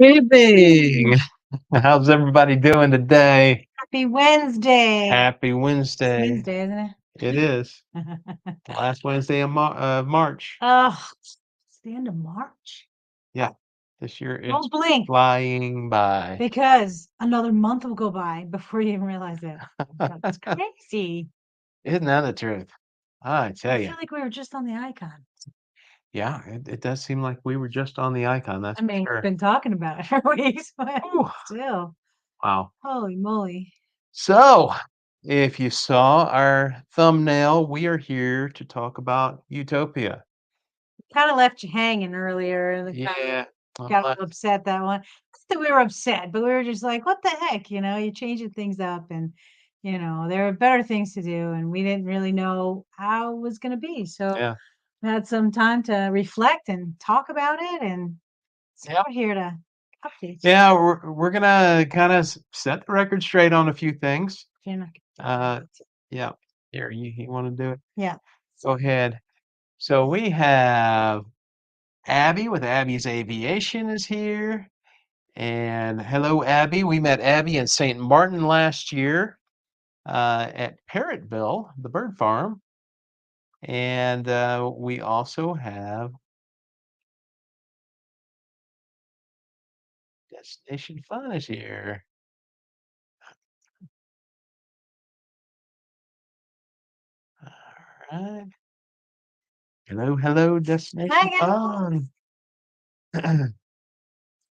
evening. How's everybody doing today? Happy Wednesday. Happy It's Wednesday. Wednesday, isn't It is it? the last Wednesday of March. Oh, it's the end of March. Yeah, this year it's Don't blink flying by. because another month will go by before you even realize it. That's crazy. Isn't that the truth? I tell I you. feel like we were just on the icon. Yeah, it does seem like we were just on the icon. That's I mean, for we've sure. been talking about it for weeks, but Whew, still, wow. holy moly. So, if you saw our thumbnail, we are here to talk about Utopia. Kind of left you hanging earlier and Yeah. got a uh, little upset that one. Not that we were upset, but we were just like, what the heck? You're changing things up and there are better things to do and we didn't really know how it was gonna be. So yeah. we had some time to reflect and talk about it and so Yeah. we're here to update you. Yeah, we're gonna kind of set the record straight on a few things. You're not Uh, yeah. Here, you want to do it? Yeah. Go ahead. So we have Abby with Abby's Aviation is here. And hello, Abby. We met Abby in St. Martin last year at Parrotville, the bird farm. And we also have Destination Fun is here. All right. Hello, hello, Destination Hi Fun.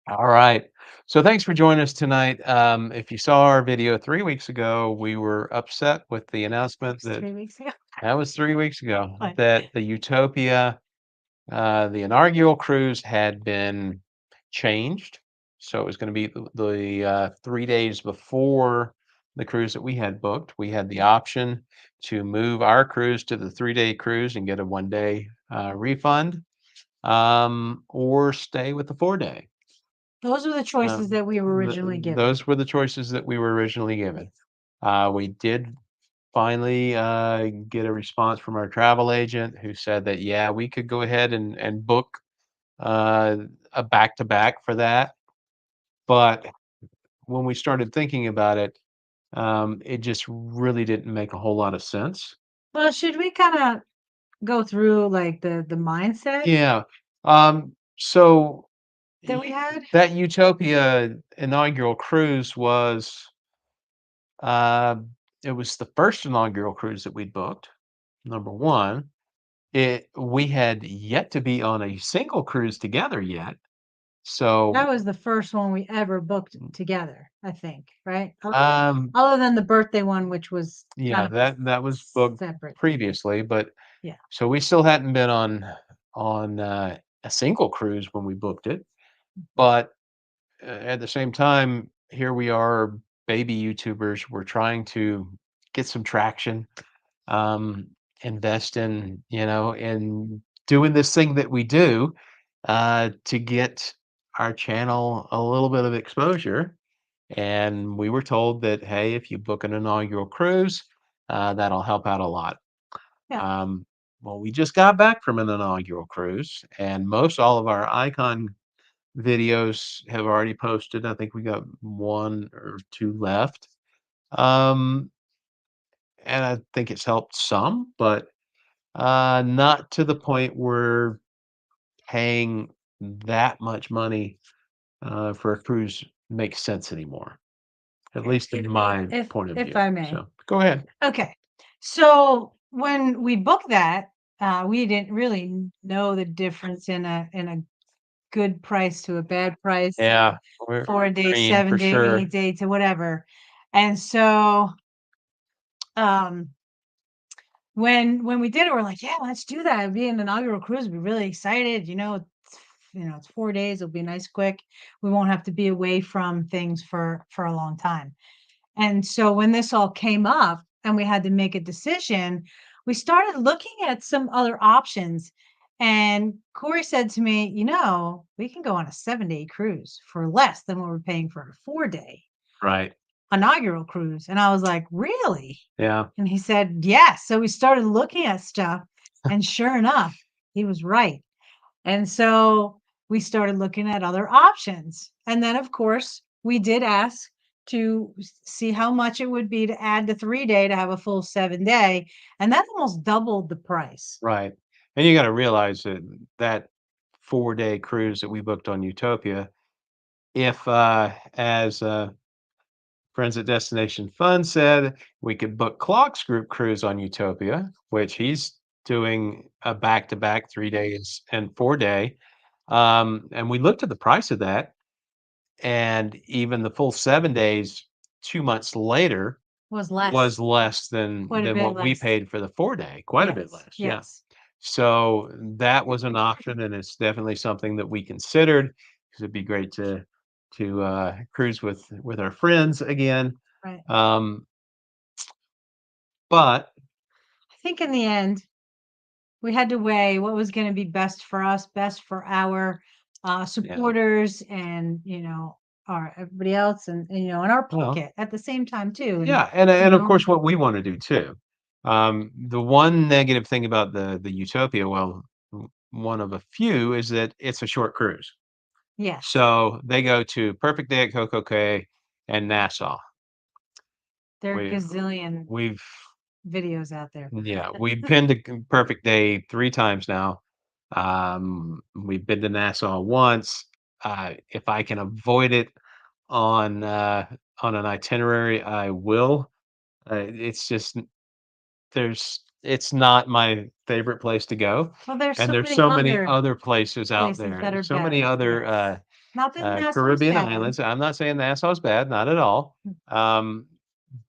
All right. So thanks for joining us tonight. If you saw our video 3 weeks ago, we were upset with the announcement guys. that 3 weeks ago. that was 3 weeks ago What? that the Utopia, the inaugural cruise had been changed. So it was going to be the 3 days before the cruise that we had booked. We had the option to move our cruise to the 3-day cruise and get a 1 day refund, or stay with the 4 day. Those were the choices that we were originally given. Those were the choices that we were originally given. We did finally get a response from our travel agent who said that, yeah, we could go ahead and book uh, a back to back for that. But when we started thinking about it, it just really didn't make a whole lot of sense. Well, should we kind of go through like the mindset Yeah. So that we had? that Utopia inaugural cruise was Uh, it was the first inaugural cruise that we'd booked, number one. We had yet to be on a single cruise together yet. That So, was the first one we ever booked together, I think, right? um, Other than the birthday one, which was yeah, kind of that was booked separate. previously, but Yeah. so we still hadn't been on a single cruise when we booked it. But at the same time, here we are, baby YouTubers. We're trying to get some traction, um, invest in doing this thing that we do to get our channel a little bit of exposure. And we were told that, hey, if you book an inaugural cruise, that'll help out a lot. Yeah. Um, well, we just got back from an inaugural cruise, and most all of our icon videos have already posted. I think we got one or two left. Um, and I think it's helped some, but not to the point where paying that much money for a cruise makes sense anymore, at least in my point of If view. I may. So go ahead. Okay. So when we booked that, we didn't really know the difference in a good price to a bad price, Yeah, we're 4 day, green for 7 day, sure. 8 day to whatever. And so um when we did it, we're like, yeah, let's do that. It'd be an inaugural cruise. We're really excited. It's 4 days. It'll be nice, quick. We won't have to be away from things for a long time. And so when this all came up and we had to make a decision, we started looking at some other options. And Corey said to me, we can go on a 7 day cruise for less than what we're paying for a 4 day Right. inaugural cruise. And I was like, really? Yeah. And he said, yes. So we started looking at stuff. And sure enough, he was right. And so we started looking at other options. And then, of course, we did ask to see how much it would be to add the 3 day to have a full 7 day. And that almost doubled the price. Right. And you gotta realize that that 4-day cruise that we booked on Utopia, if, as, friends at Destination Fun said, we could book Clock's group cruise on Utopia, which he's doing a back-to-back 3 days and 4-day. And we looked at the price of that, and even the full 7 days 2 months later Was was less, less quite a than bit what we less. paid for the 4-day, quite a bit Yes, less, yeah. yes. So that was an option, and it's definitely something that we considered because 'cause it'd be great to cruise with our friends again. Right. Um, but I think in the end, we had to weigh what was going to be best for us, best for our yeah, supporters, and our everybody else, and in our well, pocket at the same time too. And yeah, you and of know, course, what we wanna do too. The one negative thing about the Utopia, well, one of a few, is that it's a short cruise. yes, So they go to Perfect Day at Coco Cay and Nassau. there are We gazillion we've videos out there. Yeah, we've been to Perfect Day 3 times now. We've been to Nassau once. If I can avoid it on, uh, on an itinerary, I will. It's just it's not my favorite place to go, Well, there's and so there's many so many other other places out places there, that are so many better. other, Yes, not that Nassau's Caribbean bad. islands. I'm not saying Nassau's bad, not at all, um,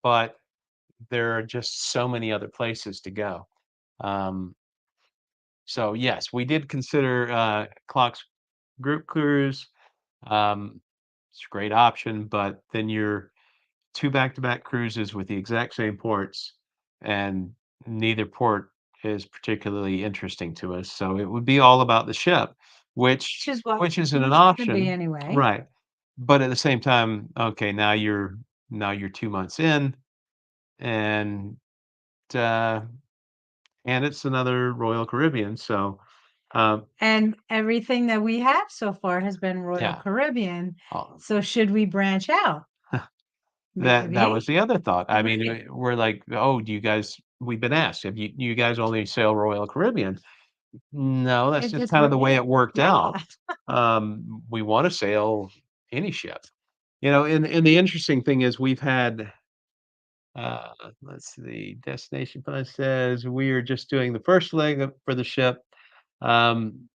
but there are just so many other places to go. Um, so yes, we did consider, Clock's group cruise. It's a great option, but then you're 2 back-to-back cruises with the exact same ports, and neither port is particularly interesting to us, so it would be all about the ship, Which is what which isn't an it's going to be option. anyway. Right. But at the same time, okay, now you're 2 months in, and, uh, and it's another Royal Caribbean, so, um, And everything that we have so far has been Royal yeah, Caribbean. uh, So should we branch out? that was Maybe. the other thought. I mean, Right. we're like, "Oh, do you guys" we've been asked, "Have you guys only sail Royal Caribbean?" No, that's It just just kind of wor the way it worked out. yeah. We wanna sail any ship. You know, and the interesting thing is we've had, uh, let's see, Destination Fun says we are just doing the first leg of for the ship. Um,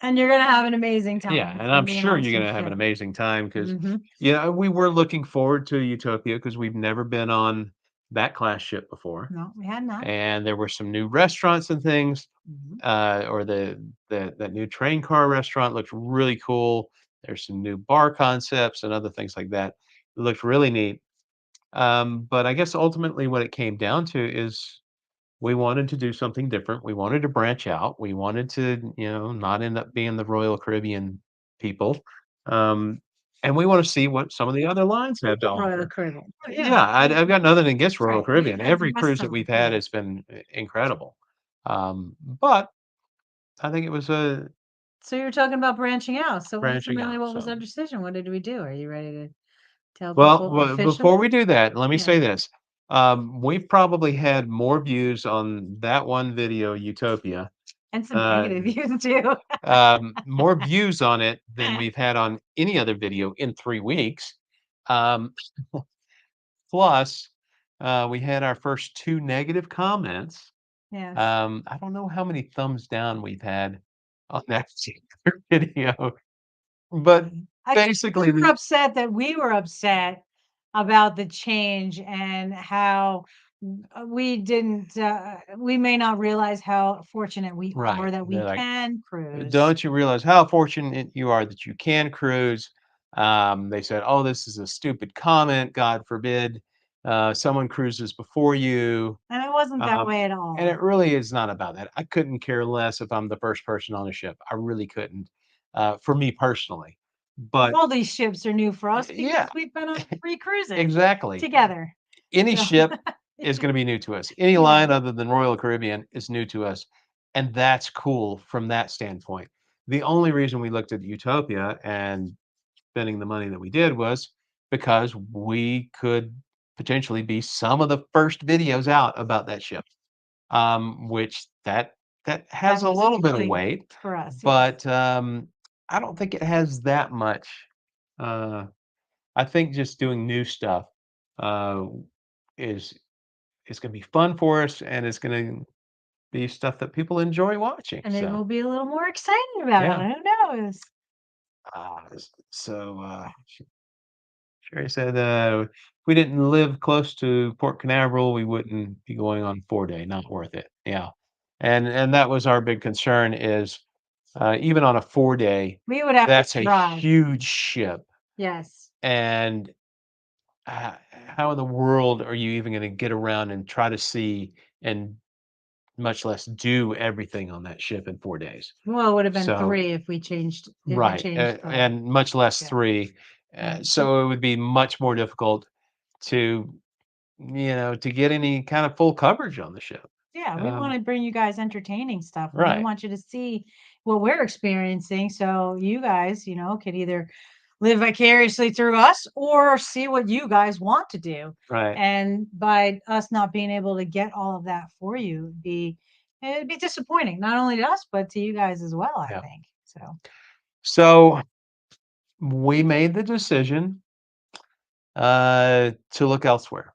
And you're gonna have an amazing yeah, time, if and I'm I'm being sure honest you're with gonna have you. an amazing time because, Mhm, yeah, we were looking forward to Utopia because 'cause we've never been on that class ship before, no, we had not. and there were some new restaurants and things. Mhm. Or that new train car restaurant looked really cool. There's some new bar concepts and other things like that. It looked really neat. But I guess ultimately what it came down to is we wanted to do something different. We wanted to branch out. We wanted to, not end up being the Royal Caribbean people. Um, and we want to see what some of the other lines have to Royal offer. Caribbean. Yeah, Yeah, I've got nothing against that's Royal right. We've Caribbean. had the Every best cruise that of we've had yeah. has been incredible. But I think it was a So you were talking about branching out. So branching ultimately, out, what was so our decision? What did we do? Are you ready to tell well, people before officially? we do that, let me Yeah, say this. We've probably had more views on that one video, Utopia, and some uh, negative views too. more views on it than we've had on any other video in 3 weeks. Um, plus, we had our first 2 negative comments. Yes. I don't know how many thumbs down we've had on that particular video, but I think they basically were the upset that we were upset about the change and how we may not realize how fortunate we right, are that we they're like, can cruise. "Don't you realize how fortunate you are that you can cruise?" They said, "Oh, this is a stupid comment, God forbid, someone cruises before you." And it wasn't that Um, way at and all. it really is not about that. I couldn't care less if I'm the first person on a ship. I really couldn't, for me personally. But All these ships are new for us because yeah, we've been on 3 cruises exactly. together. Any So, ship is gonna be new to us. Any yeah. line other than Royal Caribbean is new to us, and that's cool from that standpoint. The only reason we looked at Utopia and spending the money that we did was because we could potentially be some of the first videos out about that ship, which that That has a was little bit of big weight, for us, yes. but I don't think it has that much. Uh, I think just doing new stuff uh, is going to be fun for us, and it's going to be stuff that people enjoy watching. And maybe So we'll be a little more excited about yeah. it, who knows? So Sherry said, if we didn't live close to Port Canaveral, we wouldn't be going on 4-day. Not worth it. Yeah, and that was our big concern is even on a 4-day, We would have to that's a drive. huge ship, Yes. and h how in the world are you even gonna get around and try to see and much less do everything on that ship in 4 days? Well, it would have been So 3 if we right, changed the and much less yeah, 3, right. so it would be much more difficult to, to get any kind of full coverage on the ship. Yeah, we Um, wanna bring you guys entertaining stuff, and we right, want you to see what we're experiencing, so you guys, could either live vicariously through us or see what you guys want to do. right, And by us not being able to get all of that for you, it'd be disappointing, not only to us, but to you guys as well, I yeah. think. So So we made the decision to look elsewhere.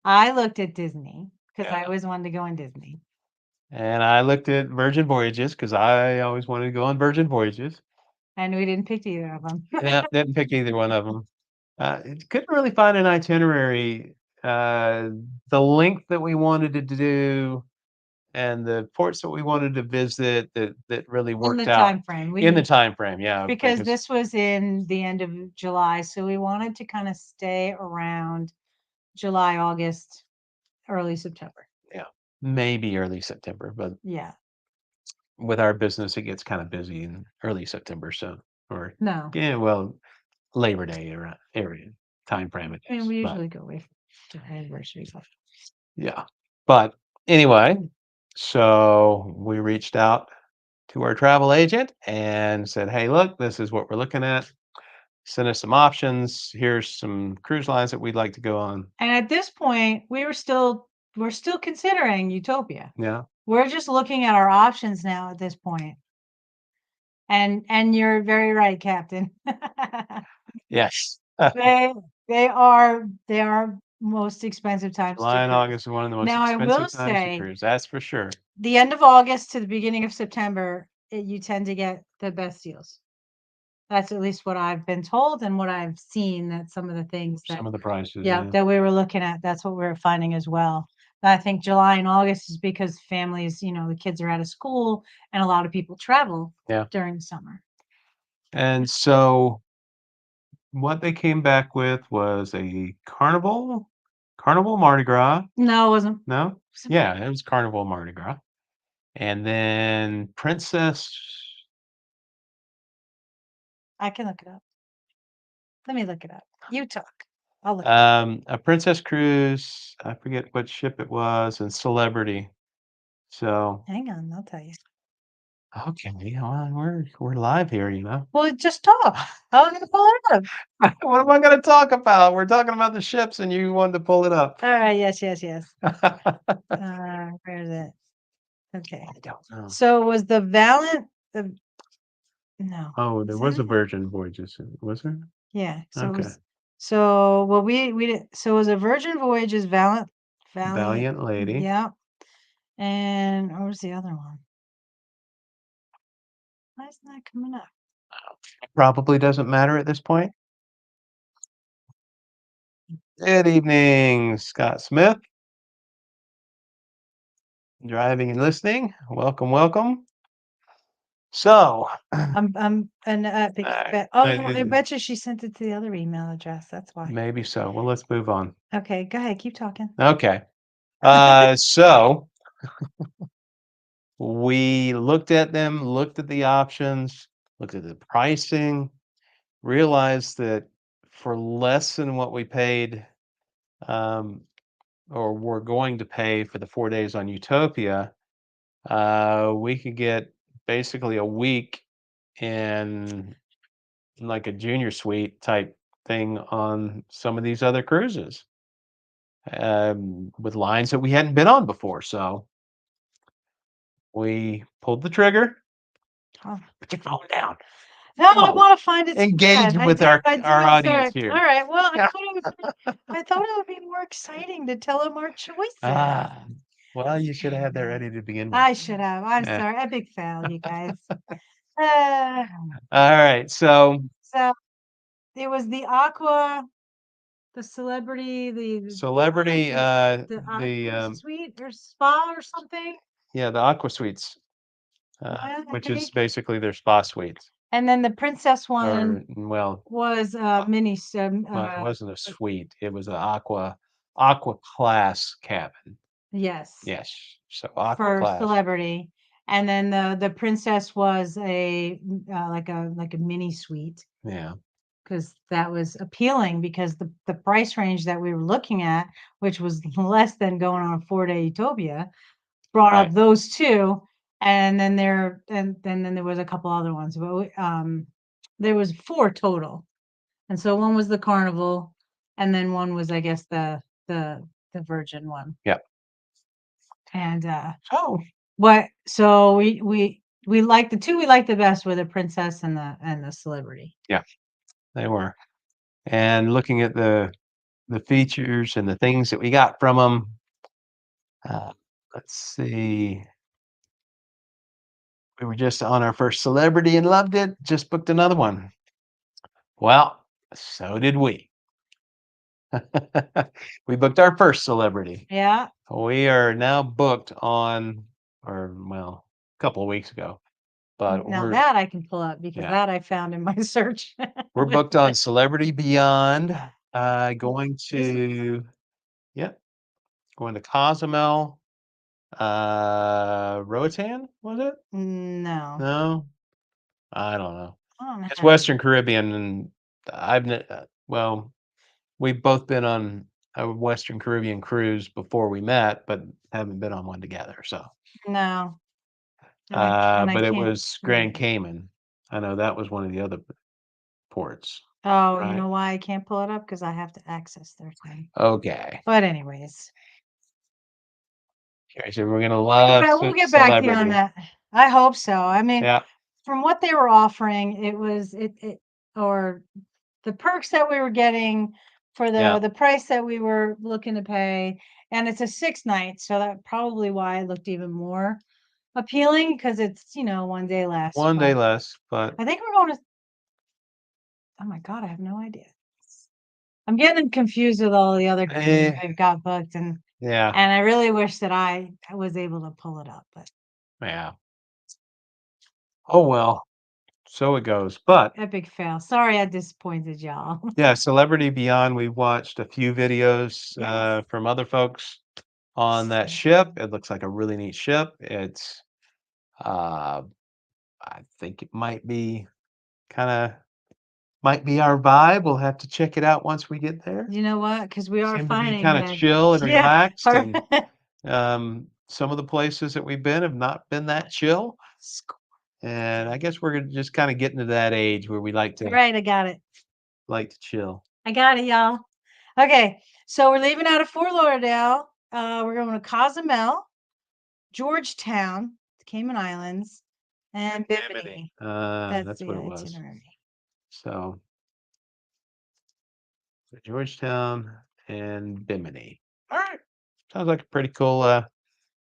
I looked at Disney because I Yeah. always wanted to go on Disney, And I looked at Virgin Voyages because I always wanted to go on Virgin Voyages. and we didn't pick either of them. Yeah, didn't pick either one of them. Couldn't really find an itinerary. Uh, the length that we wanted to do and the ports that we wanted to visit that really In the worked out time frame, we in the didn't time frame. Yeah, because because this was in the end of July, so we wanted to kinda stay around July, August, early September. yeah, maybe early September, but Yeah. with our business, it gets kind of busy in early September. So, or No. yeah, well, Labor Day around area time frame it I mean, is. we But usually go away for anniversaries. yeah, but anyway, so we reached out to our travel agent and said, "Hey, look, this is what we're looking at. Send us some options. Here's some cruise lines that we'd like to go on." And at this point, we're still considering Utopia. Yeah. We're just looking at our options now at this point. And you're very right, Captain. Yes. They they are most expensive times to July and cruise. August are one of the most Now I will expensive times to say cruise. That's for sure. the end of August to the beginning of September, you tend to get the best deals. That's at least what I've been told and what I've seen that some of the things that Some of the prices, yeah, yeah. that we were looking at, that's what we're finding as well. But I think July and August is because families, the kids are out of school and a lot of people travel Yeah. during the summer. And so what they came back with was a Carnival Mardi Gras. No, it wasn't. No? Yeah, it was Carnival Mardi Gras. And then Princess I can look it up. Let me look it up. You talk. I'll look it up. a Princess Cruise, I forget what ship it was, and Celebrity. So, Hang on, I'll tell you. okay, well, we're live here, you know. Well, just talk. I was gonna pull it up. What am I gonna talk about? We're talking about the ships and you wanted to pull it up. All right, yes, yes, yes. I Where is it? Okay. don't know. So was the Valiant the no, Oh, there is was that a it? Virgin Voyages, was there? Yeah, so it Okay. was well we did so it was a Virgin Voyages Valiant Valiant Lady. yeah. And what was the other one? Why isn't that coming up? Probably doesn't matter at this point. Good evening, Scott Smith. Driving and listening. Welcome, welcome. So, I'm and alright, I bet you she sent it to the other email address. That's why. maybe so. Well, let's move on. Okay, go ahead, keep talking. Okay. So we looked at them, looked at the options, looked at the pricing, realized that for less than what we paid, um, or we're going to pay for the 4 days on Utopia, we could get basically a week in like a junior suite type thing on some of these other cruises, with lines that we hadn't been on before. So we pulled the trigger. Oh. Put your phone down. No, Come I on, wanna find it so engage bad. with our I'm audience sorry. here. Alright, well, Yeah. I thought it would be more exciting to tell them our choices. Ah, well, you should have had that ready to begin with. I should have. I'm Yeah. sorry. Epic fail, you guys. Uh, All right. So so it was the Aqua, the Celebrity, celebrity, the the Aqua Suite or Spa or something? yeah, the Aqua Suites, Yeah, I which is think. basically their spa suites, And then the Princess or one well, was, uh, well, it wasn't a suite. It was an aqua class cabin. yes. Yes. So aqua For class. Celebrity, and then the Princess was like a mini suite, Yeah. because that was appealing because the price range that we were looking at, which was less than going on a 4-day Utopia, brought Right. up those 2, and then there was a couple other ones, but there was 4 total, and so one was the Carnival, and then one was, I guess, the Virgin one, Yeah. and, So we liked the 2 we liked the best were the Princess and the Celebrity. yeah, they were. And looking at the features and the things that we got from them. Let's see. We were just on our first celebrity and loved it. Just booked another one. Well, so did we. We booked our first celebrity. Yeah, We are now booked on, or well, a couple of weeks ago, but now that I can pull up because yeah, that I found in my search. we're With booked on the Celebrity Beyond. Going is it? to, yep, going to Cozumel, Roatan, was it? No, No, I don't know. I don't It's have Western Caribbean, and well, we've both been on a Western Caribbean cruise before we met, but haven't been on one together. So, no, and I but it can't was see Grand it. Cayman. I know that was one of the other ports, Oh, you right? know why I can't pull it up? Because I have to access their thing. Okay. But anyways, Okay, so we're gonna love we'll get back to you on celebrity. that. I hope so. I mean, Yeah, from what they were offering, it was it or the perks that we were getting for yeah. the price that we were looking to pay, and it's a 6 night, so that probably why it looked even more appealing because it's, 1 day less, One day but less, but I think we're going to oh my god, I have no idea. I'm getting confused with all the other cruises eh, I've got booked, and yeah, I really wish that I was able to pull it up, but yeah. Oh well, so it goes. But epic fail. Sorry I disappointed y'all. yeah, Celebrity Beyond, we watched a few videos Yes. from other folks on that So ship. It looks like a really neat ship. It's, uh, I think it kind of might be our vibe. We'll have to check it out once we get there. you know what? Because we are Seem to be finding kind of that chill and yeah, relaxed, our and some of the places that we've been have not been that chill. And I guess we're gonna just kind of get into that age where we right, I got it. like to chill. I got it, y'all. Okay, so we're leaving out of Fort Lauderdale. We're going to Cozumel, Georgetown, the Cayman Islands, and Bimini. That's That's the what it was. itinerary. So Georgetown and Bimini. All right. Sounds like a pretty cool And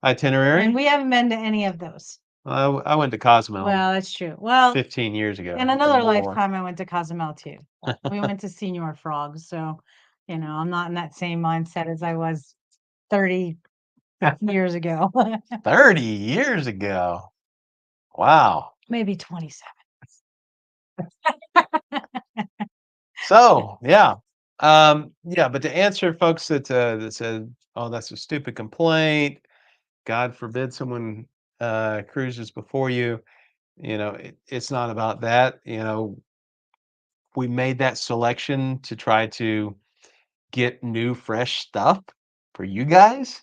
itinerary. we haven't been to any of those. I went to Cozumel Well, that's true. Well, 15 years in ago or another more. lifetime, I went to Cozumel too. We went to Senior Frogs, so I'm not in that same mindset as I was 30 years ago. 30 years ago. Wow. Maybe 27. So, yeah. Yeah, but to answer folks that said, "Oh, that's a stupid complaint. God forbid someone cruises before you." It's not about that. We made that selection to try to get new, fresh stuff for you guys.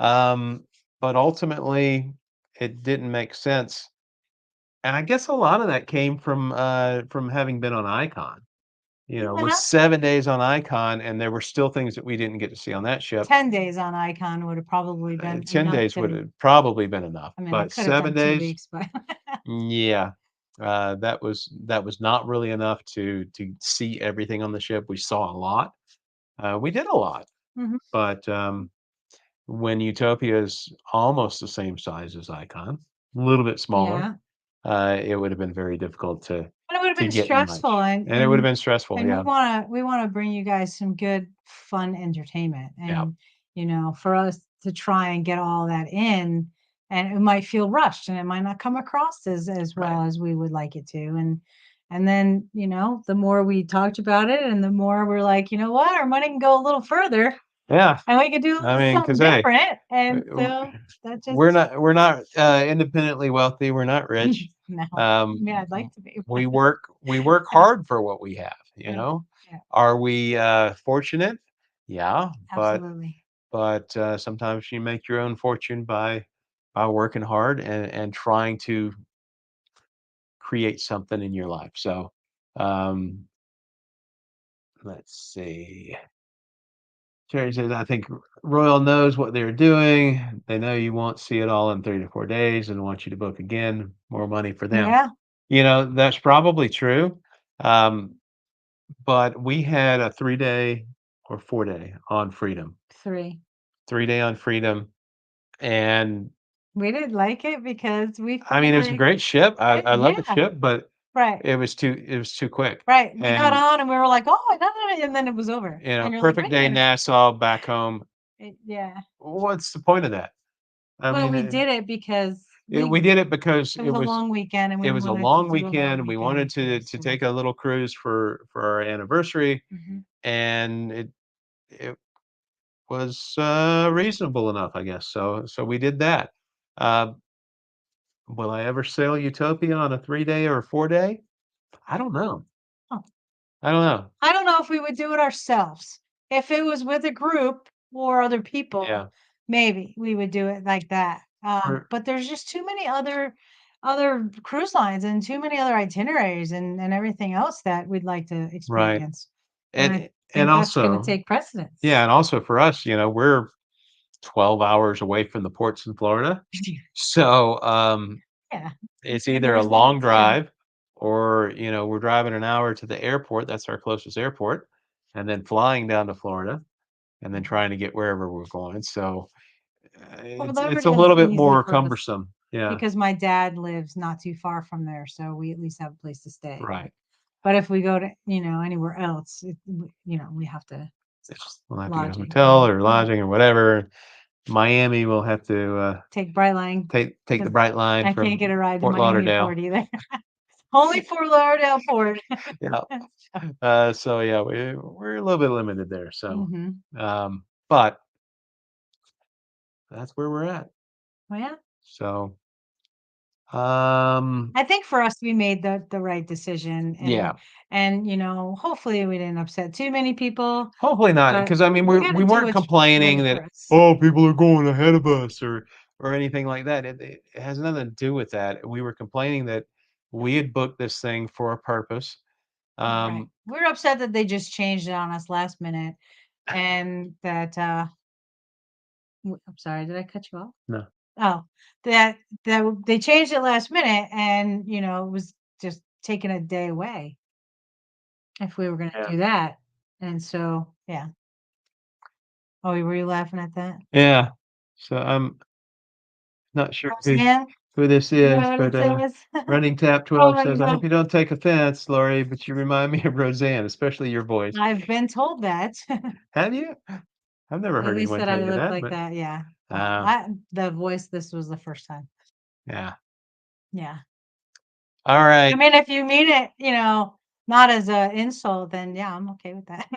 Um, but ultimately, it didn't make sense and I guess a lot of that came from having been on Icon. It was Yeah, 7 days on Icon, and there were still things that we didn't get to see on that ship. 10 days on Icon would have probably been 10 enough days would to have probably been enough, I mean, I but could have 7 done 2 days, weeks, but yeah, that was not really enough to see everything on the ship. We saw a lot. We did a lot, Mhm. but, when Utopia is almost the same size as Icon, a little bit smaller, Yeah. it would have been very difficult to But it would have to been get stressful, much, and and it would have been stressful, and yeah, we wanna bring you guys some good, fun entertainment, yeah, and, for us to try and get all that in, and it might feel rushed, and it might not come across as right, well as we would like it to, and then, the more we talked about it and the more we're like, "You know what? Our money can go a little further, yeah, and we could do a I little mean, something because hey, different," uh, and w so that we're just not we're not, independently wealthy, we're not rich, no. I um, mean, I'd like to be, but we work hard for what we have, you yeah, know? yeah, Are we, fortunate? Yeah, absolutely. but, sometimes you make your own fortune by working hard and trying to create something in your life, so, um, let's see. Terry says, "I think Royal knows what they're doing. They know you won't see it all in 3 to 4 days and want you to book again. More money for them." Yeah, That's probably true, um, but we had a 3-day or 4-day on Freedom. 3. 3-day on Freedom, and, We didn't like it because we I felt mean, it was a like great ship. I love the yeah, ship, but right, it was too quick, right. We got and, on and we were like, "Oh, no, no," no," and then it was over. And you're like, perfect "Wait a day minute." Nassau, back home. Yeah. What's the point of that? I Well, mean, we did it because we did it because it was a long weekend and we it was a wanted to long do a long weekend. We wanted weekend to cruise, to so take a little cruise for our anniversary, mhm. and it was, reasonable enough, I guess. So we did that. Uh, will I ever sail Utopia on a 3-day or a 4-day? I don't know. Oh, I don't know. I don't know if we would do it ourselves. If it was with a group or other people, Yeah. maybe we would do it like that. Or But there's just too many other cruise lines and too many other itineraries and everything else that we'd like to right. experience. And I And think that's gonna also take precedence. yeah, and also for us, we're 12 hours away from the ports in Florida. So, Yeah, it's and either a there's that long too. drive or, we're driving an hour to the airport, that's our closest airport, and then flying down to Florida, and then Mhm. trying to get wherever we're going, so, Well, it's a Lauderdale's little bit easy more for us cumbersome. Yeah, because my dad lives not too far from there, so we at least have a place to stay. right. But if we go to, anywhere else, we have to We'll have to get a lodging, hotel right, or right. lodging or whatever. Miami will have to, Take Brightline take the because Bright Line I can't get from a ride to Fort Miami Lauderdale. Port either. Only Fort Lauderdale Port. Yeah, so, yeah, we're a little bit limited there, so, Mhm. but that's where we're at, Well, yeah. so, um I think for us, we made the right decision, yeah. and hopefully we didn't upset too many people, Hopefully not, but because I mean, we we got to we do weren't what's complaining right for that, us. "Oh, people are going ahead of us," or anything like that. It has nothing to do with that. We were complaining that we had booked this thing for a purpose. Right. Um, We're upset that they just changed it on us last minute, and that I'm sorry, did I cut you off? no. Oh, that they changed it last minute and, it was just taking a day away if we were gonna Yeah. do that. And so, yeah. Oh, were you laughing at that? Yeah. So, I'm not sure Roseanne? who this Is that is, what it but, says? Running Tap Oh 12 my says, "I hope god. you don't take offense, Lori, but you remind me of Roseanne, especially your voice." I've been told that. Have you? I've never At heard least anyone that tell I you look that, like but, that, yeah. Well, uh, I the voice, this was the first time. yeah. Yeah. I Alright. mean, if you mean it, not as a insult, then yeah, I'm okay with that.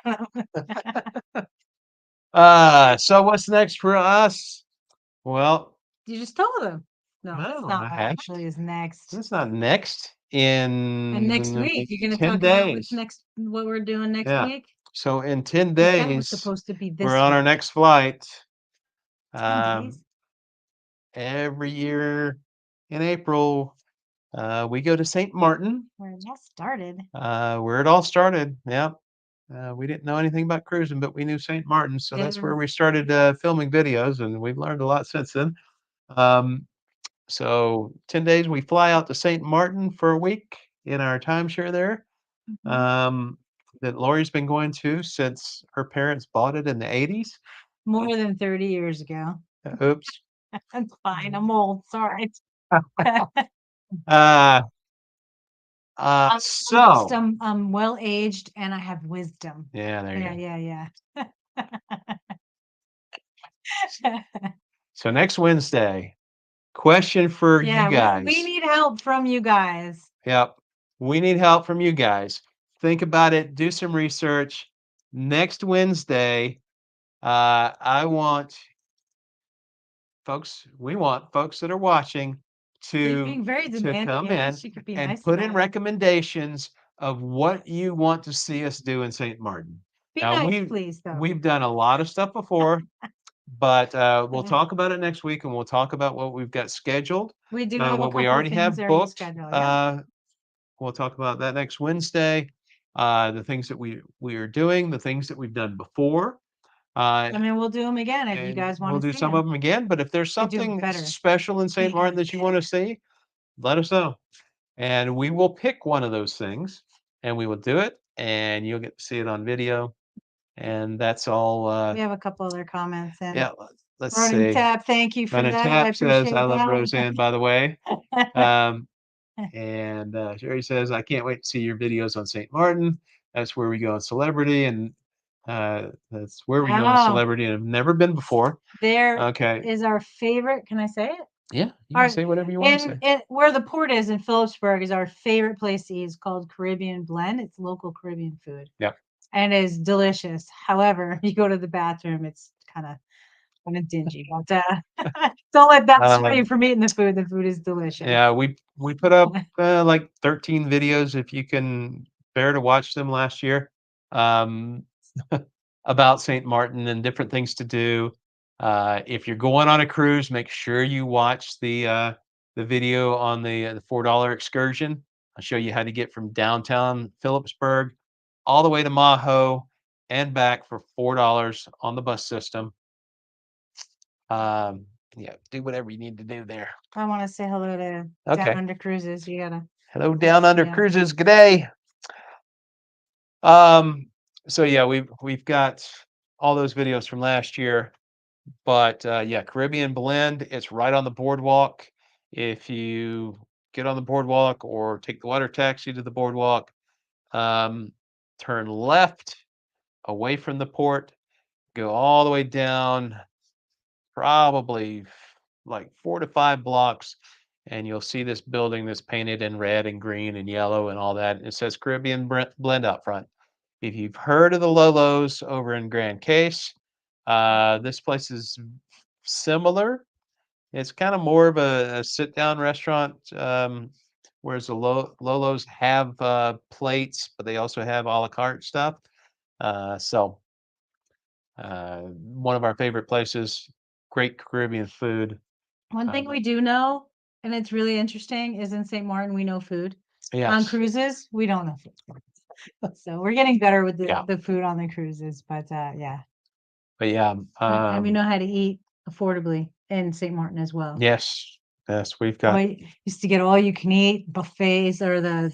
So what's next for us? Well, You just told him. No, that's no, not I what haven't. actually is next. It's not next And next in week, you're gonna 10 talk about days. what we're doing next Yeah. week? So in 10 'Cause that was days, supposed to be we're this on our week. next flight. 10 Um, days? every year in April, We go to St. Martin, Where it all started. where it all started. Yeah. We didn't know anything about cruising, but we knew St. Martin, so It that's where was we started filming videos, and we've learned a lot since then. Um, so 10 days, we fly out to St. Martin for a week in our timeshare there. mhm, Um, that Lori's been going to since her parents bought it in the 80s. more than 30 years ago. Oops. That's fine. I'm old. Sorry. Uh, I'm just so I'm well aged and I have wisdom. yeah, there you Yeah, go. yeah, yeah. So next Wednesday, question for you Yeah, we guys. need help from you guys. Yep. We need help from you guys. Think about it, do some research. Next Wednesday, I want we want folks that are watching You're being very to demanding. come I in guess you could be and nice put in about it. recommendations of what you want to see us do in St. Martin. Be Now nice, please, though. we've done a lot of stuff before, but we'll talk about it next week, and we'll talk about what we've got scheduled, We do have a what we couple of already things have already booked. scheduled. Yep. We'll talk about that next Wednesday. The things that we are doing, the things that we've done before, uh, I mean, we'll do them again if you and guys want we'll to do see some of them. them again. But if there's We do something better. special in St. Martin Bigger, that you want to better. see, let us know, and we will pick one of those things, and we will do it, and you'll get to see it on video. And that's all. We have a couple other comments and Yeah. Let's Running see. Tap, thank you for Run that. I Tap says, "I appreciate love Roseanne." By the way, that. um, and Sherry says, "I can't wait to see your videos on St. Martin. That's where we go on Celebrity, and that's where we go on Oh, Celebrity, and I've never been before." there Okay. is our favorite. Can I say it? Yeah, you can Our say whatever you want to in say. where the port is in Phillipsburg is our favorite place to eat. It's called Caribbean Blend. It's local Caribbean food Yeah. and is delicious. However, you go to the bathroom, it's kind of dingy. But don't let that sway Um, you from eating the food. The food is delicious. yeah, we put up like 13 videos if you can bear to watch them last year. Um, about St. Martin and different things to do. If you're going on a cruise, make sure you watch the video on the $4 excursion. I'll show you how to get from downtown Phillipsburg all the way to Maho and back for $4 on the bus system. Um, yeah, do whatever you need to do there. I want to say hello to Down Okay. Under Cruises. You gotta, Hello, Down Under yeah. Cruises. Good day. Um, so yeah, we've got all those videos from last year. But, yeah, Caribbean Blend, it's right on the boardwalk. If you get on the boardwalk or take the water taxi to the boardwalk, um, turn left away from the port, go all the way down, probably like 4 to 5 blocks, and you'll see this building that's painted in red and green and yellow and all that. It says Caribbean Blend out front. If you've heard of the Lolos over in Grand Case, this place is similar. It's kind of more of a sit down restaurant, whereas the Lolos have plates, but they also have a la carte stuff. One of our favorite places, great Caribbean food. One thing Um, we do know, and it's really interesting, is in St. Martin we know food. On yes, cruises, we don't know food. So we're getting better with yeah, the food on the cruises, but yeah. but yeah, And we know how to eat affordably in St. Martin as well. yes, yes, we've All got used to get all you can eat buffets or the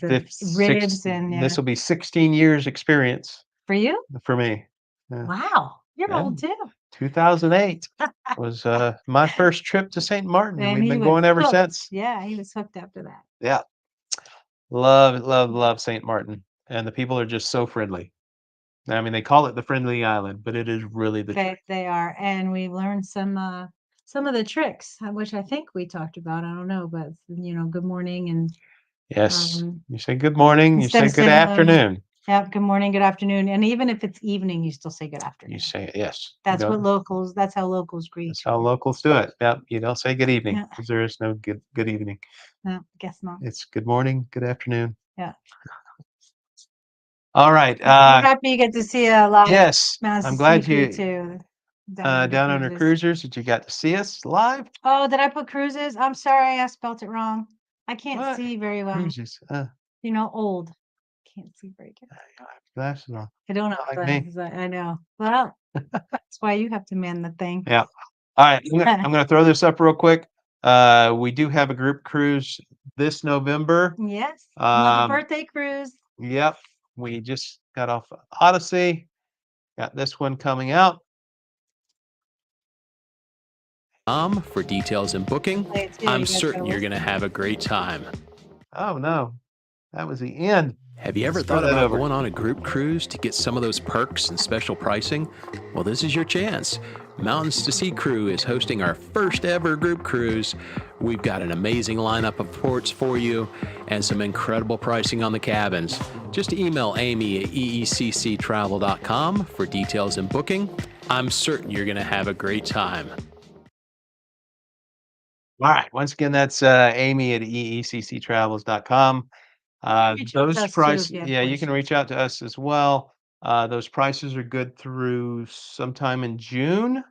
ribs and yeah. this will be 16 years experience For you? for me. Yeah, Wow, you're yeah. old too. 2008 was my first trip to St. Martin, and And we've he been was going ever hooked. since. Yeah, he was hooked after that. Yeah, love, love, Yeah. love St. Martin, and the people are just so friendly. I mean, they call it the friendly island, but it is really the truth. They are, and we learned some of the tricks, which I think we talked about. I don't know, but good morning and Yes, um, you say good morning, you instead say of good saying afternoon. yeah, good morning, good afternoon, and even if it's evening, you still say good You afternoon. say yes. You That's don't. what locals. That's how locals greet That's each how other. locals do it. Yep. You don't say good evening Yeah, because there is no good evening. no, guess not. It's good morning, good afternoon. Yeah. All right. Well, we're happy you get to see a live Yes, I'm Mass glad seafood you too. Down under down under cruises. cruisers that you got to see us live. Oh, did I put cruises? I'm sorry, I spelt it wrong. I can't What? see very well. Cruises. Old. Can't see very good. I have glasses on. I don't have Not like me. glasses. I know. Well, that's why you have to man the thing. Yeah. All right. I'm gonna throw this up real quick. We do have a group cruise this November. Yes. Another Um, birthday cruise. yep. We just got off Odyssey. Got this one coming out. For details and booking. Play it too. I'm You guys gotta certain you're going listen. to have a great time. Oh no, that was the end. Have you ever Let's start thought that about over. going on a group cruise to get some of those perks and special pricing? Well, this is your chance. Mountains to Sea Crew is hosting our first ever group cruise. We've got an amazing lineup of ports for you and some incredible pricing on the cabins. Just email Amy at eecctravel.com for details and booking. I'm certain you're going to have a great time. All right. Once again, that's Amy at eecctravels.com. Reach out to Those us too price, if you have yeah, you can questions. reach out to us as well. Those prices are good through sometime in June.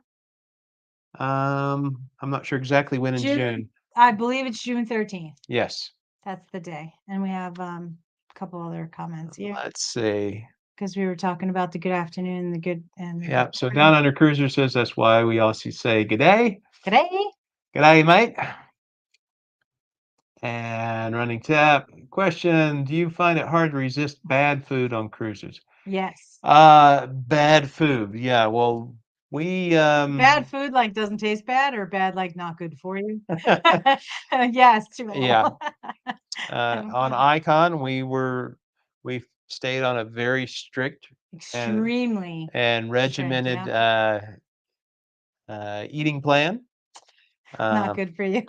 I'm not sure exactly when in June, June. I believe it's June 13th. Yes. That's the day. And we have a couple other comments here Let's see. because we were talking about the good afternoon, the good and the Yeah. good So down morning. under cruiser says that's why we also say good day. Good day. Good day, mate. And running tap. Question: do you find it hard to resist bad food on cruises? Yes. Bad food. Yeah. Well, we Bad food like doesn't taste bad or bad like not good for you? Yes, to yeah. all. On Icon, we stayed on a very strict and Extremely strict, regimented yeah. eating plan. Not Um, good for you.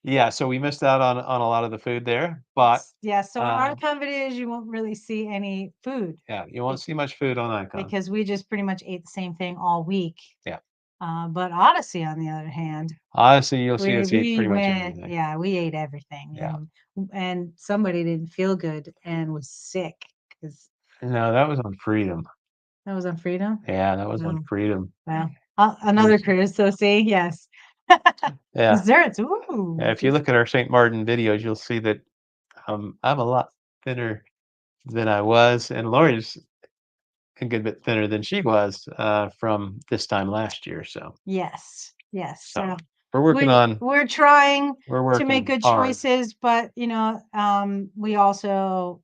yeah, so we missed out on a lot of the food there, but Yeah, so on uh, archive videos, you won't really see any food yeah, you won't be see much food on Icon. because we just pretty much ate the same thing all week. Yeah, But Odyssey, on the other hand, honestly, you'll see we us eat we pretty much went everything. yeah, we ate everything, Yeah, and somebody didn't feel good and was sick because no, that was on Freedom. that was on Freedom? Yeah, that was on Oh, Freedom. well, It another was- cruise, so see, yes. yeah, Desserts, yeah. ooh, If you look at our St. Martin videos, you'll see that I'm a lot thinner than I was, and Lori's a good bit thinner than she was, from this time last year, yes, yes, so so we're working on we're trying we're to make working good hard. choices, but, we also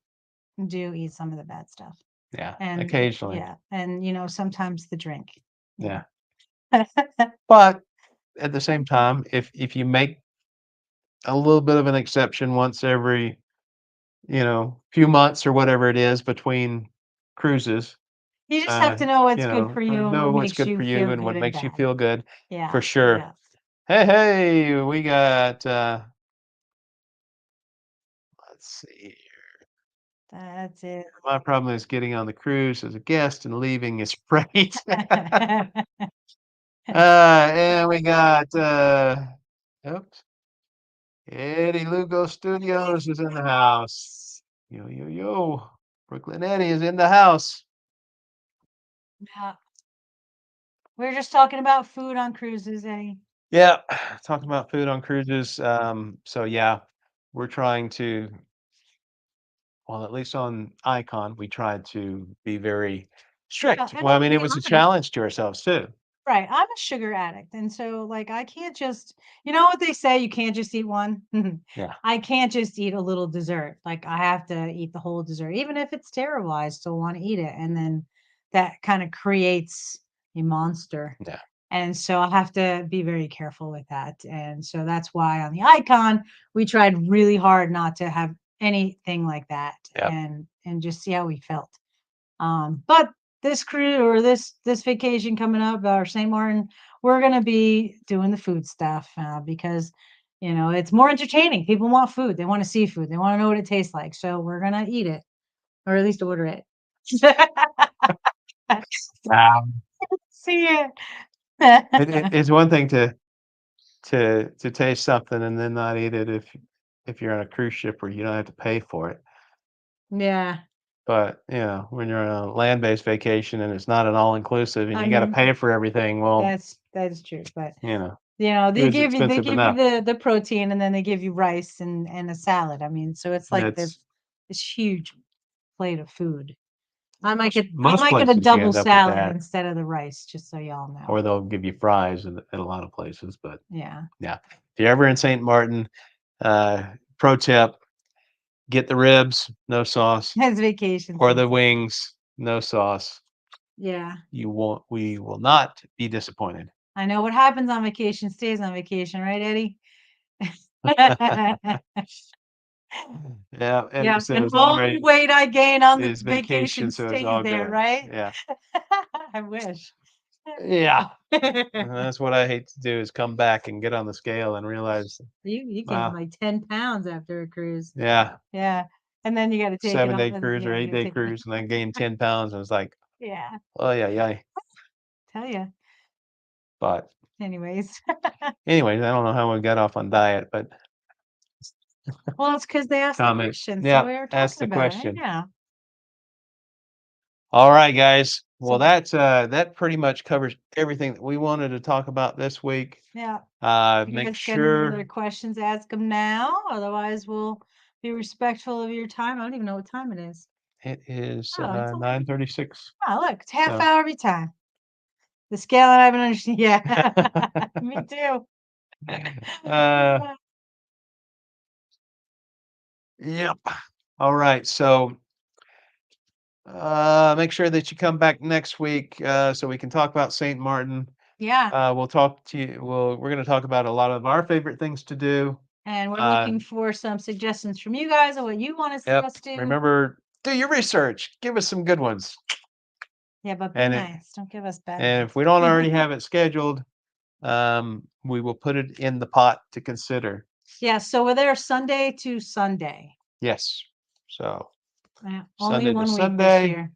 do eat some of the bad stuff, Yeah, and occasionally. yeah, and, sometimes the drink, you Yeah, know? but at the same time, if you make a little bit of an exception once every, few months or whatever it is between cruises, You just have to know what's good for or you and know what what's makes good you for you feel and good what and makes you bad. feel good, for Yeah, sure. yeah, Hey, we got, let's see. that's it. My problem is getting on the cruise as a guest and leaving as freight. And we got, oops, Eddie Lugo Studios is in the house. Yo, yo, yo. Brooklyn Eddie is in the house. Yeah. We're just talking about food on cruises, Eddie. Yeah, talking about food on cruises. So yeah, we're trying to, well, at least on Icon, we tried to be very Yeah, strict. and Well, I I'll mean, it be was a honest. challenge to ourselves too. Right, I'm a sugar addict, and so, like, I can't just you know what they say, you can't just eat one? Yeah, I can't just eat a little dessert, like, I have to eat the whole dessert, even if it's terrible, I still wanna eat it, and then that kinda creates a monster, yeah, and so I have to be very careful with that, and so that's why on the Icon, we tried really hard not to have anything like that yeah, and just see how we felt. But this cruise or this vacation coming up, or St. Martin, we're gonna be doing the food stuff because it's more entertaining. People want food. They want to see food. They want to know what it tastes like. So we're gonna eat it, or at least order it. um, See it. it's one thing to taste something and then not eat it if you're on a cruise ship where you don't have to pay for it. Yeah, But, when you're on a land-based vacation and it's not an all-inclusive and I you gotta mean pay for everything, well, that is true. But you know. You know, It was expensive give enough. you the protein, and then they give you rice and a salad. I mean, so it's like That's this huge plate of food. I might get most a places you double end up with salad that, instead of the rice, just so y'all know. or they'll give you fries in a lot of places. But Yeah. yeah, if you're ever in St. Martin, pro tip: get the ribs, no sauce, It's vacation or the season. wings, no sauce. Yeah. We will not be disappointed. I know what happens on vacation stays on vacation, right, Eddie? Yeah, Eddie Yeah, says and all all the right weight I gain on the is vacation vacation, so it's stays all there, good. right? Yeah, I wish. yeah. That's what I hate to do, is come back and get on the scale and realize, You gain wow, like 10 pounds after a cruise. yeah, Yeah. And then you got to take it off. 7-day cruise or Yeah, you gotta 8-day take it. cruise, and I gained 10 pounds. I was like, Yeah. oh yeah, yeah. Tell you. But Anyways. anyways, I don't know how we got off on diet, but Well, it's because they asked the comment. question, so Yeah, we were ask talking the about it. question. Yeah. All right, guys. Well, So that pretty much covers everything that we wanted to talk about this week. yeah. If you Make guys got any other sure questions, ask them now. Otherwise, we'll be respectful of your time. I don't even know what time it is. it is Oh, it's 9:36. Oh, look, it's half So hour every time. The scale that I haven't understood. Yeah. Me too. uh, yep. All right. So make sure that you come back next week so we can talk about St. Martin. Yeah. We'll talk to you. We're going to talk about a lot of our favorite things to do. And we're Uh, looking for some suggestions from you guys on what you want to see yep. us do. Remember, do your research. Give us some good ones. Yeah, but be And nice. Don't give us bad and ones. if we don't already have it scheduled, we will put it in the pot to consider. Yeah, so we're there Sunday to Sunday. Yes. So Yeah, only Sunday to 1 week this Sunday. year.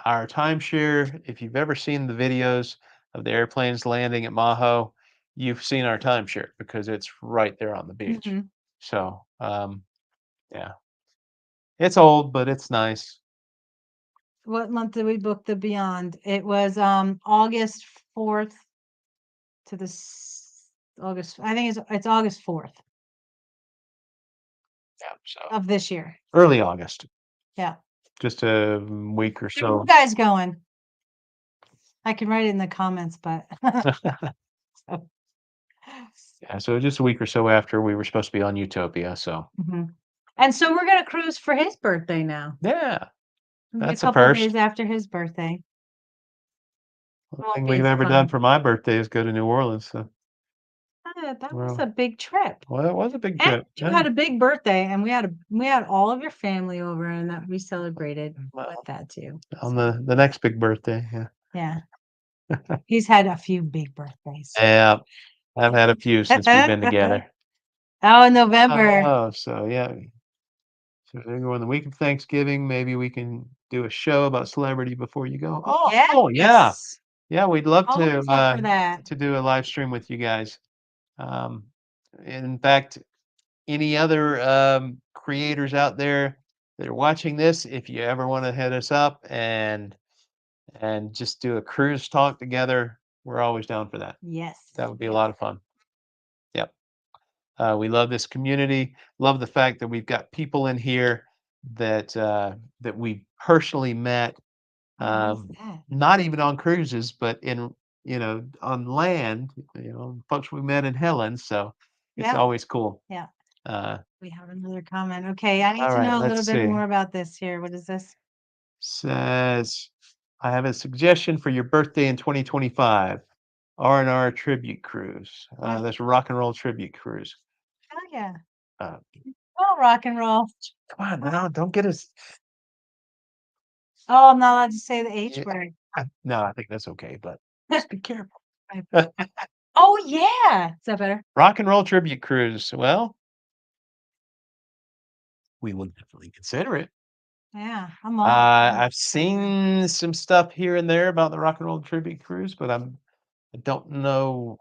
Our timeshare, if you've ever seen the videos of the airplanes landing at Maho, you've seen our timeshare because it's right there on the beach. Mhm. So, yeah, it's old, but it's nice. What month did we book the Beyond? It was August 4th to August. I think it's August 4th Yeah. So of this year. early August, Yeah. just a week or Where are you so. guys going? I can write it in the comments, but so, Yeah, so just a week or so after we were supposed to be on Utopia. So mhm. And so we're gonna cruise for his birthday now. yeah, It'll be a that's a couple first. days after his birthday. One Won't thing be we've as ever done fun. for my birthday is go to New Orleans. So That was well, a big trip. well, it was a big And trip. you Yeah. had a big birthday, and we had all of your family over, and that we celebrated Well, with that too. on the next big birthday. Yeah. Yeah, he's had a few big birthdays. Yeah. I've had a few since we've been together. Oh, in November. Oh, so yeah. So maybe on the week of Thanksgiving, maybe we can do a show about celebrity before you go. Oh, yeah. Yes. Yeah, we'd love Always up for that. to do a live stream with you guys. Um, in fact, any other creators out there that are watching this, if you ever want to hit us up and just do a cruise talk together, we're always down for that. Yes. That would be a lot of fun. Yep. We love this community. Love the fact that we've got people in here that we personally met, Oh, what is that? not even on cruises, but in on land. Folks we met in Helen. So it's Yeah. always cool. Yeah. Uh, We have another comment. Okay, I need all to right, know a let's little bit see. more about this here. What is this? Says, I have a suggestion for your birthday in 2025. R&R tribute cruise. Oh, That's a rock and roll tribute cruise. hell yeah. Uh, Oh, rock and roll. Come on now, don't get us. Oh, I'm not allowed to say the H Yeah, word. No, I think that's okay, but just be careful. Oh, yeah. Is that better? Rock and roll tribute cruise. Well, we would definitely consider it. Yeah, I'm all for I've it. seen some stuff here and there about the rock and roll tribute cruise, but I don't know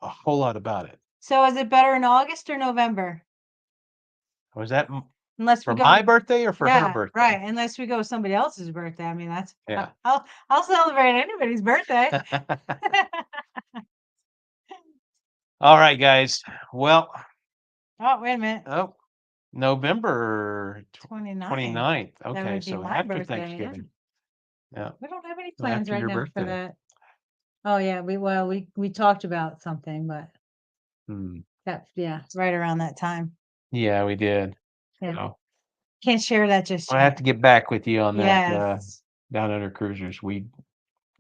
a whole lot about it. So is it better in August or November? Was that Unless we for go, my birthday or for her yeah, birthday? right. Unless we go somebody else's birthday. I mean, that's Yeah. I'll celebrate anybody's birthday. All right, guys. Well, Oh, wait a minute. oh, November 29. 29th. That Okay, would be so my after birthday. Yeah. Thanksgiving. Yeah, We don't have any so plans after right your now for birthday. that. Oh yeah, we talked about something, but Hmm. yeah, right around that time. Yeah, we did. Yeah. So Can't share that just I have yet. to get back with you on that Yes. down under cruisers. We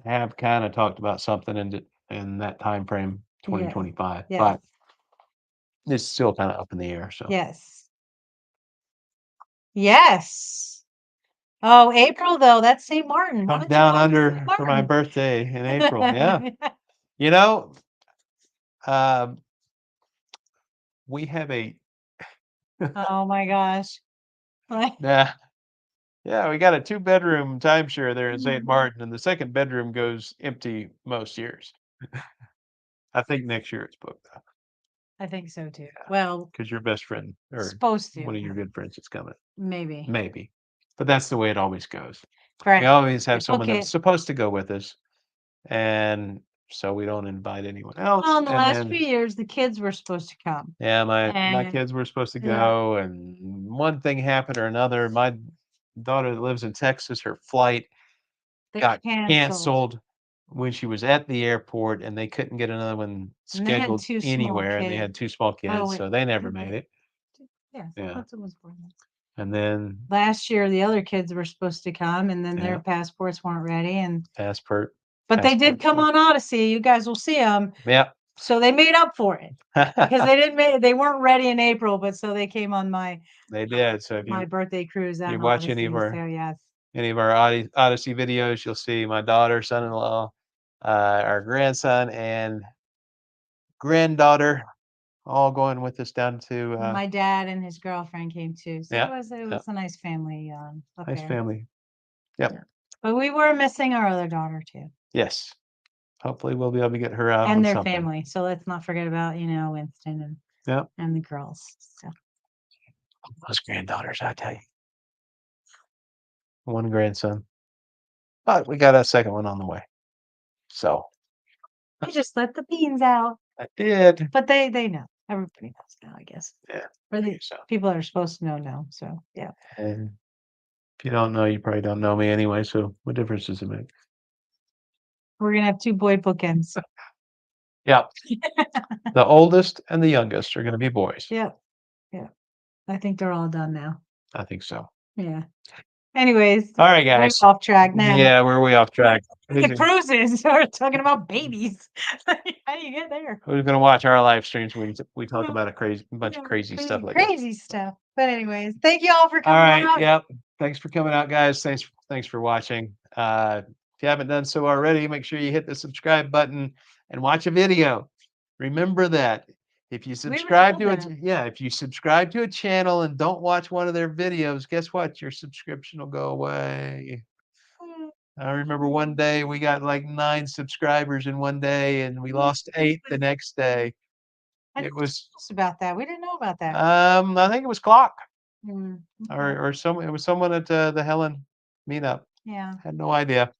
have kind of talked about something in that time frame, Yeah. 2025, Yes. but it's still kind of up in the air. So Yes. Yes. Oh, April though, that's St. Martin. Why come don't you down go to under St. for my Martin? birthday in April. Yeah, you know, um, we have a Oh my gosh. Like, yeah. Yeah, we got a two-bedroom timeshare there in St. mm, Martin, and the second bedroom goes empty most years. I think next year it's booked though, I think so too. Well, because your best friend or supposed to, one of your good friends is coming. maybe. Maybe, but that's the way it always goes. We Correct. always They have book someone that's it. supposed to go with us, and so we don't invite anyone Well, else. in the And last few then, years, the kids were supposed to come. yeah, my And kids were supposed to yeah, go, and one thing happened or another. My daughter that lives in Texas, her flight they got canceled. canceled when she was at the airport, and they couldn't get another one And they had scheduled 2 small anywhere, and they kids. had 2 small Oh, kids, wait. so they never Did made they? it. Yes, I Yeah, thought it was born then. and then Last year, the other kids were supposed to come, and then yeah, their passports weren't ready, and passport but they did passport come stuff. on Odyssey. You guys will see them. Yeah. So they made up for it because they weren't ready in April, but so they came on They did, so if my birthday cruise you on watch any Odyssey. So yes. of our Odyssey videos, you'll see my daughter, son-in-law, our grandson, and granddaughter all going with us down to, My dad and his girlfriend came too. So yeah, it yeah, was a nice family nice affair. family. Yep. Yeah. But we were missing our other daughter too. Yes. Hopefully, we'll be able to get her out And on their something. family. So let's not forget about, Winston Yep. and the girls. So Those granddaughters, I tell you. One grandson, but we got a second one on the way. So I just let the beans out. I did. But they know. Everybody knows now, I guess. Yeah. Or the So, people that are supposed to know. So yeah. and if you don't know, you probably don't know me anyway. So what difference does it make? We're gonna have 2 boy bookends. Yeah. The oldest and the youngest are going to be boys. Yeah. Yeah. I think they're all done now. I think so. Yeah. Anyways, All right, we're guys. off track now. Yeah, we're way off track. The cruises are talking about babies. How do you get there? Who's going to watch our live streams when we talk about a bunch of crazy stuff like that? Crazy stuff. But anyways, thank you all for All coming right. out. Yep. Thanks for coming out, guys. Thanks for watching. If you haven't done so already, make sure you hit the subscribe button and watch a video. Remember that if you subscribe to it, if you subscribe to a channel and don't watch one of their videos, guess what? Your subscription will go away. I remember one day we got like 9 subscribers in one day, and we lost 8 the next day. It was about that. We didn't know about that. I think it was Clock. Okay. Or it was someone at the Helen meetup. Yeah. Had no idea.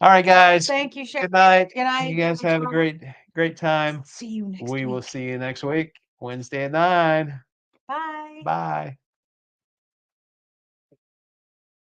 All right, guys. Thank you, Sharon. Good night. Good night. You guys have a great time. See you next We will week. see you next week, Wednesday at 9. Bye. Bye.